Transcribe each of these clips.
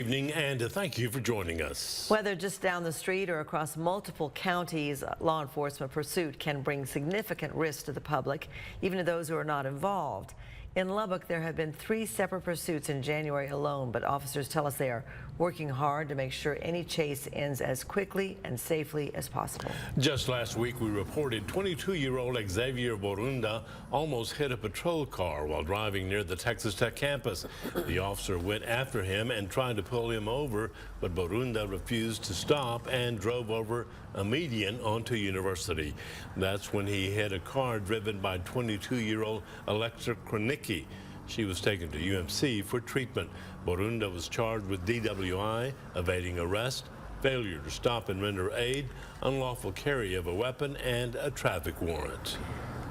Evening, and thank you for joining us. Whether just down the street or across multiple counties, law enforcement pursuit can bring significant risk to the public, even to those who are not involved. In Lubbock, there have been 3 separate pursuits in January alone, but officers tell us they are working hard to make sure any chase ends as quickly and safely as possible. Just last week, we reported 22-year-old Xavier Borunda almost hit a patrol car while driving near the Texas Tech campus. The officer went after him and tried to pull him over, but Borunda refused to stop and drove over a median onto University. That's when he hit a car driven by 22-year-old Alexa Kronicki. She was taken to UMC for treatment. Borunda was charged with DWI, evading arrest, failure to stop and render aid, unlawful carry of a weapon, and a traffic warrant.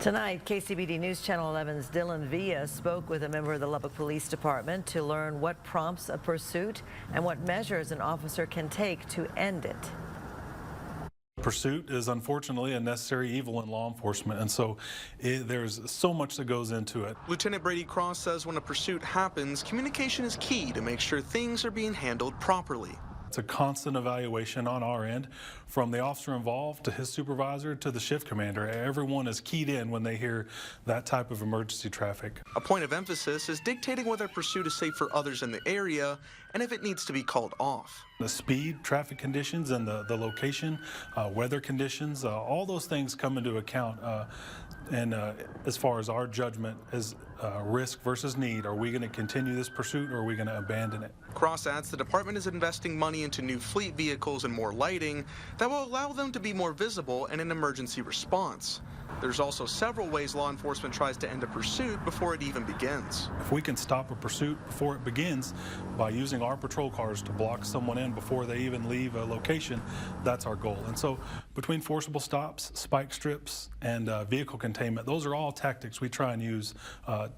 Tonight, KCBD News Channel 11's Dylan Villa spoke with a member of the Lubbock Police Department to learn what prompts a pursuit and what measures an officer can take to end it. Pursuit is unfortunately a necessary evil in law enforcement, and so there's so much that goes into it. Lieutenant Brady Cross says when a pursuit happens, communication is key to make sure things are being handled properly. It's a constant evaluation on our end, from the officer involved to his supervisor to the shift commander. Everyone is keyed in when they hear that type of emergency traffic. A point of emphasis is dictating whether a pursuit is safe for others in the area and if it needs to be called off. The speed, traffic conditions, and the location, weather conditions, all those things come into account. As far as our judgment is risk versus need, are we going to continue this pursuit or are we going to abandon it? Cross adds the department is investing money into new fleet vehicles and more lighting that will allow them to be more visible in an emergency response. There's also several ways law enforcement tries to end a pursuit before it even begins. If we can stop a pursuit before it begins by using our patrol cars to block someone in before they even leave a location, that's our goal. And so between forcible stops, spike strips, and vehicle containment, those are all tactics we try and use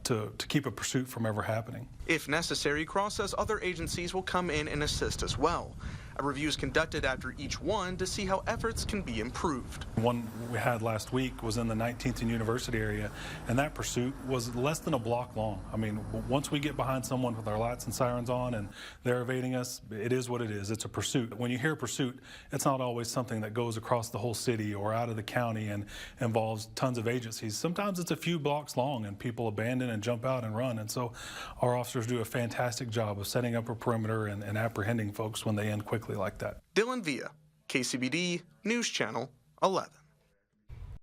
to keep a pursuit from ever happening. If necessary, Cross says other agencies will come in and assist as well. A review is conducted after each one to see how efforts can be improved. One we had last week was in the 19th and University area, and that pursuit was less than a block long. I mean, once we get behind someone with our lights and sirens on and they're evading us, it is what it is. It's a pursuit. When you hear pursuit, it's not always something that goes across the whole city or out of the county and involves tons of agencies. Sometimes it's a few blocks long and people abandon and jump out and run. And so our officers do a fantastic job of setting up a perimeter and apprehending folks when they end quickly like that. Dylan Villa, KCBD News Channel 11.